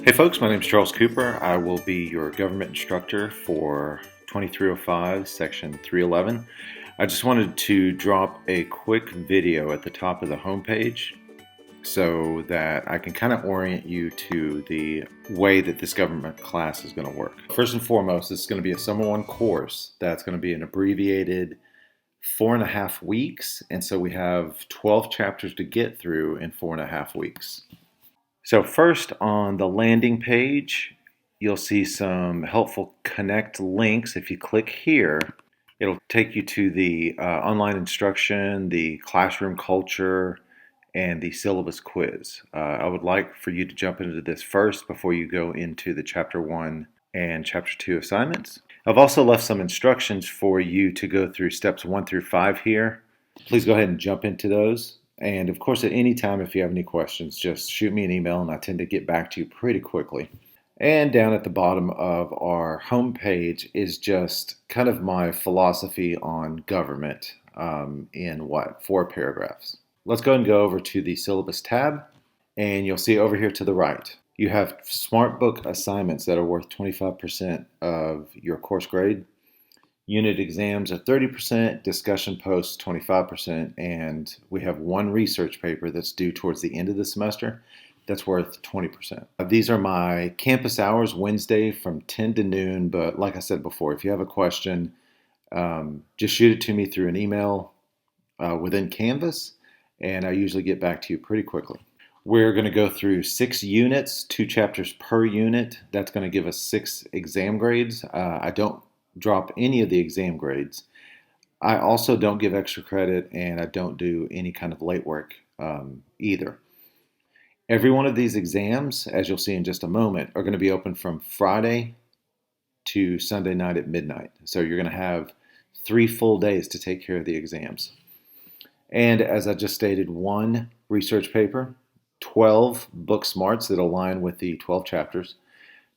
Hey folks, my name is Charles Cooper. I will be your government instructor for 2305, Section 311. I just wanted to drop a quick video at the top of the homepage so that I can kind of orient you to the way that this government class is going to work. First and foremost, this is going to be a Summer 1 course that's going to be an abbreviated 4.5 weeks, and so we have 12 chapters to get through in 4.5 weeks. So first on the landing page, you'll see some helpful connect links. If you click here, it'll take you to the online instruction, the classroom culture, and the syllabus quiz. I would like for you to jump into this first before you go into the Chapter 1 and Chapter 2 assignments. I've also left some instructions for you to go through steps 1 through 5 here. Please go ahead and jump into those. And of course, at any time, if you have any questions, just shoot me an email and I tend to get back to you pretty quickly. And down at the bottom of our homepage is just kind of my philosophy on government in 4 paragraphs. Let's go ahead and go over to the syllabus tab, and you'll see over here to the right, you have SmartBook assignments that are worth 25% of your course grade. Unit exams are 30%, discussion posts 25%, and we have 1 research paper that's due towards the end of the semester that's worth 20%. These are my campus hours, Wednesday from 10 to noon, but like I said before, if you have a question, just shoot it to me through an email within Canvas, and I usually get back to you pretty quickly. We're going to go through 6 units, 2 chapters per unit. That's going to give us 6 exam grades. I don't drop any of the exam grades. I also don't give extra credit, and I don't do any kind of late work either. Every one of these exams, as you'll see in just a moment, are going to be open from Friday to Sunday night at midnight. So you're going to have 3 full days to take care of the exams. And as I just stated, 1 research paper, 12 book smarts that align with the 12 chapters,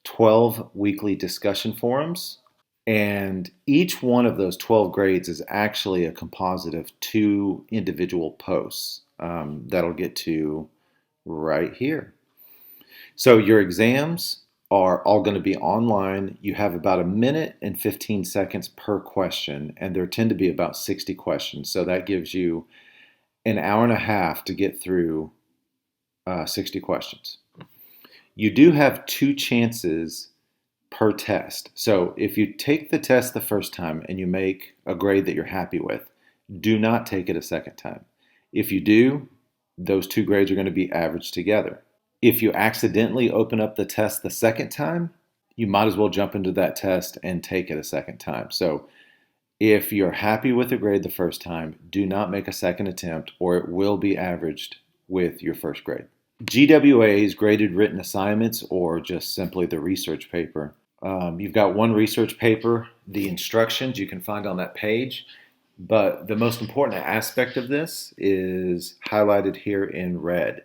12 weekly discussion forums, and each one of those 12 grades is actually a composite of 2 individual posts that'll get to right here. So your exams are all going to be online. You have about 1 minute and 15 seconds per question, and there tend to be about 60 questions. So that gives you an hour and a half to get through 60 questions. You do have 2 chances per test. So if you take the test the first time and you make a grade that you're happy with, do not take it a second time. If you do, those 2 grades are going to be averaged together. If you accidentally open up the test the second time, you might as well jump into that test and take it a second time. So if you're happy with the grade the first time, do not make a second attempt, or it will be averaged with your first grade. GWAs, graded written assignments, or just simply the research paper. You've got 1 research paper. The instructions you can find on that page, but the most important aspect of this is highlighted here in red.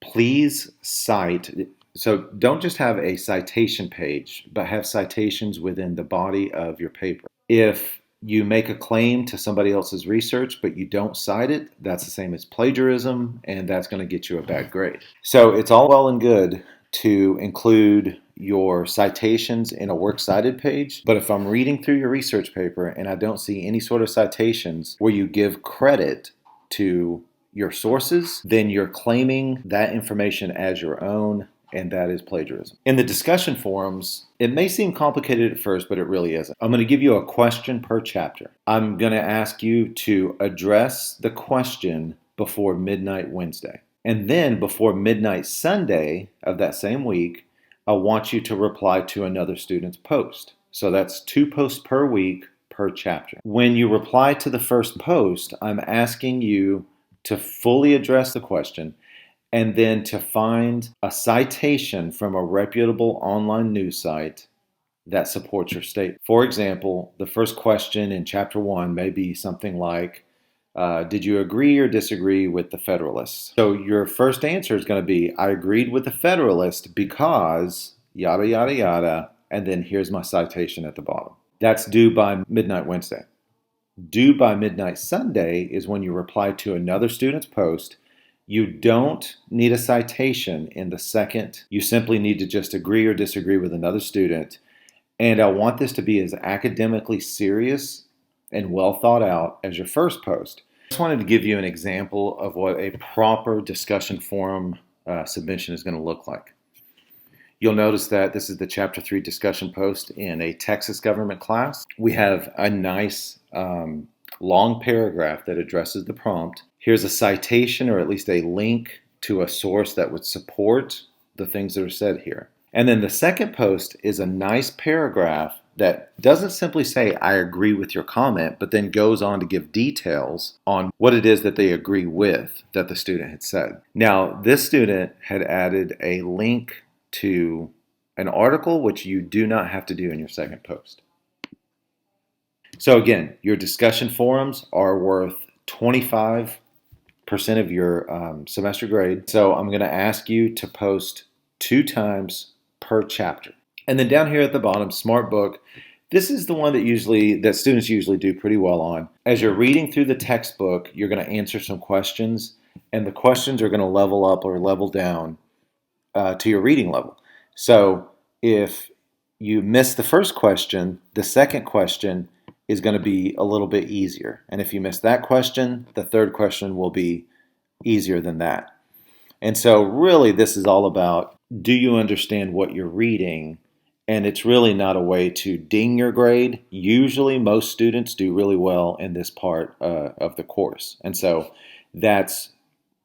Please cite, so don't just have a citation page, but have citations within the body of your paper. If you make a claim to somebody else's research, but you don't cite it, that's the same as plagiarism, and that's going to get you a bad grade. So it's all well and good to include your citations in a works cited page, but if I'm reading through your research paper and I don't see any sort of citations where you give credit to your sources, then you're claiming that information as your own, and that is plagiarism. In the discussion forums, it may seem complicated at first, but it really isn't. I'm going to give you a question per chapter. I'm going to ask you to address the question before midnight Wednesday. And then before midnight Sunday of that same week, I want you to reply to another student's post. So that's 2 posts per week per chapter. When you reply to the first post, I'm asking you to fully address the question and then to find a citation from a reputable online news site that supports your statement. For example, the first question in Chapter 1 may be something like, did you agree or disagree with the Federalists? So your first answer is going to be, I agreed with the Federalist because yada, yada, yada, and then here's my citation at the bottom. That's due by midnight Wednesday. Due by midnight Sunday is when you reply to another student's post You don't need a citation in the second. You simply need to just agree or disagree with another student. And I want this to be as academically serious and well thought out as your first post. I just wanted to give you an example of what a proper discussion forum submission is going to look like. You'll notice that this is the Chapter 3 discussion post in a Texas government class. We have a nice long paragraph that addresses the prompt. Here's a citation, or at least a link to a source that would support the things that are said here. And then the second post is a nice paragraph that doesn't simply say, I agree with your comment, but then goes on to give details on what it is that they agree with that the student had said. Now, this student had added a link to an article, which you do not have to do in your second post. So again, your discussion forums are worth 25% of your semester grade. So I'm going to ask you to post 2 times per chapter. And then down here at the bottom, Smart Book. This is the one that students usually do pretty well on. As you're reading through the textbook, you're going to answer some questions, and the questions are going to level up or level down to your reading level. So if you miss the first question, the second question is going to be a little bit easier. And if you miss that question, the third question will be easier than that. And so really this is all about, do you understand what you're reading? And it's really not a way to ding your grade. Usually most students do really well in this part of the course. And so that's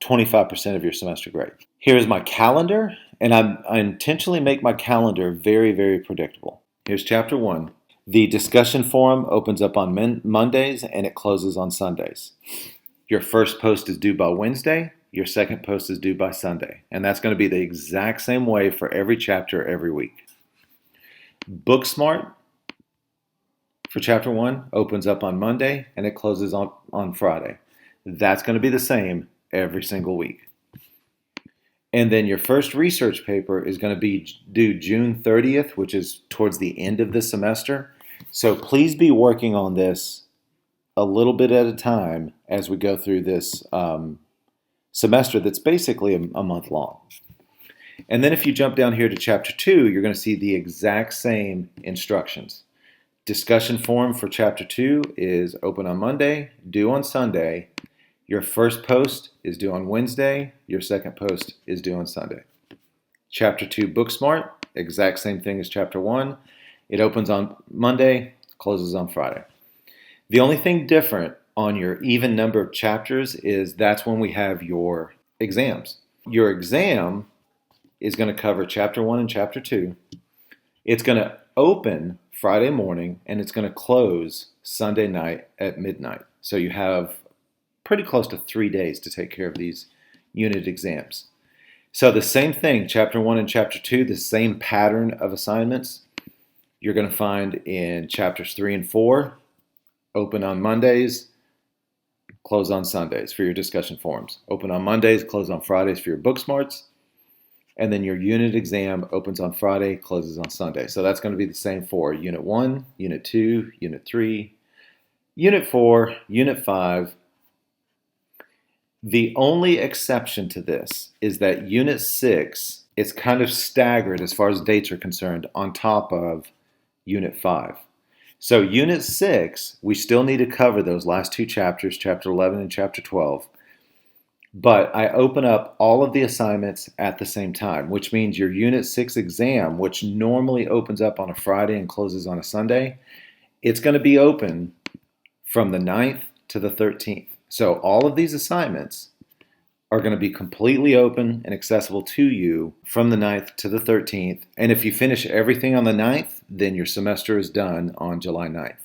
25% of your semester grade. Here's my calendar, and I intentionally make my calendar very, very predictable. Here's chapter 1. The discussion forum opens up on Mondays and it closes on Sundays. Your first post is due by Wednesday. Your second post is due by Sunday. And that's going to be the exact same way for every chapter every week. Book Smart for chapter 1 opens up on Monday and it closes on Friday. That's going to be the same every single week. And then your first research paper is going to be due June 30th, which is towards the end of the semester. So please be working on this a little bit at a time as we go through this semester that's basically a month long. And then if you jump down here to chapter 2, you're going to see the exact same instructions. Discussion forum for chapter 2 is open on Monday, due on Sunday. Your first post is due on Wednesday. Your second post is due on Sunday. Chapter 2 Book Smart, exact same thing as chapter 1. It opens on Monday, closes on Friday. The only thing different on your even number of chapters is that's when we have your exams. Your exam is going to cover chapter 1 and chapter 2. It's going to open Friday morning and it's going to close Sunday night at midnight. So you have pretty close to 3 days to take care of these unit exams. So the same thing, chapter 1 and chapter 2, the same pattern of assignments you're going to find in chapters 3 and 4, open on Mondays, close on Sundays for your discussion forums. Open on Mondays, close on Fridays for your book smarts. And then your unit exam opens on Friday, closes on Sunday. So that's going to be the same for Unit 1, Unit 2, Unit 3, Unit 4, Unit 5. The only exception to this is that Unit 6 is kind of staggered as far as dates are concerned on top of Unit 5. So Unit 6, we still need to cover those last 2 chapters, Chapter 11 and Chapter 12. But I open up all of the assignments at the same time, which means your Unit 6 exam, which normally opens up on a Friday and closes on a Sunday, it's going to be open from the 9th to the 13th. So all of these assignments are going to be completely open and accessible to you from the 9th to the 13th. And if you finish everything on the 9th, then your semester is done on July 9th.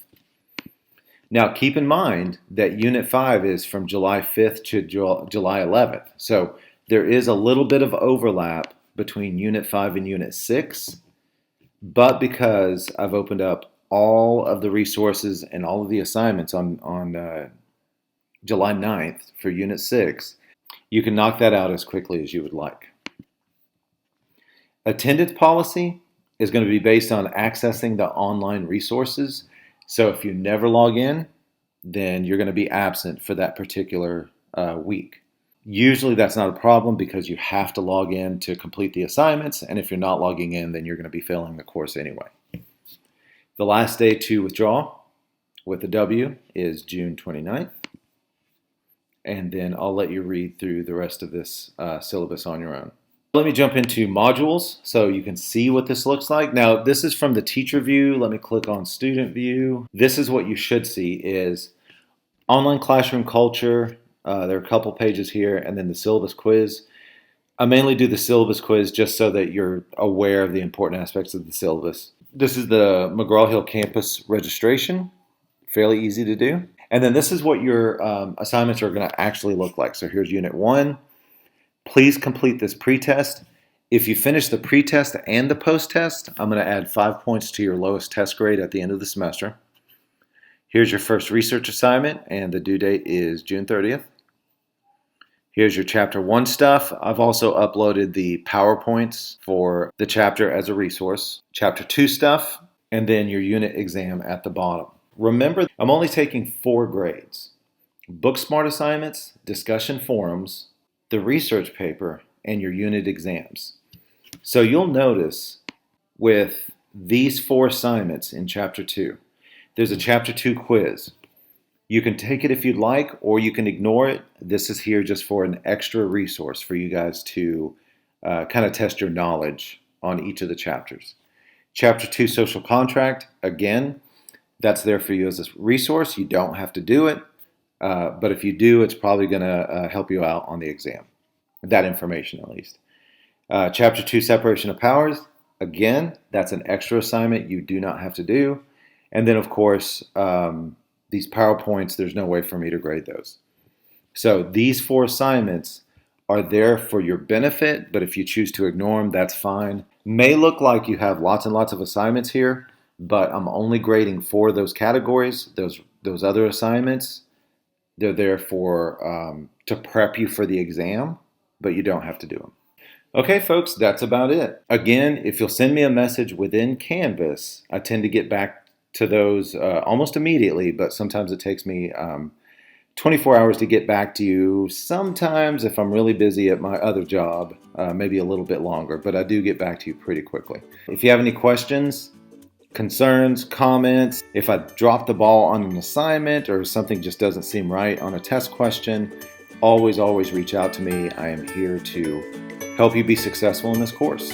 Now, keep in mind that Unit 5 is from July 5th to July 11th. So there is a little bit of overlap between Unit 5 and Unit 6. But because I've opened up all of the resources and all of the assignments on July 9th for Unit 6, you can knock that out as quickly as you would like. Attendance policy is going to be based on accessing the online resources. So if you never log in, then you're going to be absent for that particular week. Usually that's not a problem because you have to log in to complete the assignments, and if you're not logging in, then you're going to be failing the course anyway. The last day to withdraw with the W is June 29th, and then I'll let you read through the rest of this syllabus on your own. Let me jump into modules so you can see what this looks like. Now, this is from the teacher view. Let me click on student view. This is what you should see is online classroom culture. There are a couple pages here, and then the syllabus quiz. I mainly do the syllabus quiz just so that you're aware of the important aspects of the syllabus. This is the McGraw-Hill campus registration. Fairly easy to do. And then this is what your assignments are going to actually look like. So here's Unit 1. Please complete this pretest. If you finish the pretest and the post-test, I'm going to add 5 points to your lowest test grade at the end of the semester. Here's your first research assignment, and the due date is June 30th. Here's your Chapter 1 stuff. I've also uploaded the PowerPoints for the chapter as a resource. Chapter 2 stuff, and then your unit exam at the bottom. Remember, I'm only taking 4 grades. Book Smart assignments, discussion forums, the research paper, and your unit exams. So you'll notice with these 4 assignments in Chapter 2, there's a Chapter 2 quiz. You can take it if you'd like, or you can ignore it. This is here just for an extra resource for you guys to kind of test your knowledge on each of the chapters. Chapter 2 Social Contract, again, that's there for you as a resource. You don't have to do it. But if you do, it's probably going to help you out on the exam. That information, at least. Chapter 2, Separation of Powers. Again, that's an extra assignment you do not have to do. And then, of course, these PowerPoints, there's no way for me to grade those. So these 4 assignments are there for your benefit, but if you choose to ignore them, that's fine. May look like you have lots and lots of assignments here, but I'm only grading 4 of those categories. Those other assignments, they're there for to prep you for the exam, but you don't have to do them. Okay, folks, that's about it. Again, if you'll send me a message within Canvas, I tend to get back to those almost immediately, but sometimes it takes me 24 hours to get back to you. Sometimes, if I'm really busy at my other job, maybe a little bit longer, but I do get back to you pretty quickly. If you have any questions, concerns, comments, if I drop the ball on an assignment or something just doesn't seem right on a test question, always reach out to me. I am here to help you be successful in this course.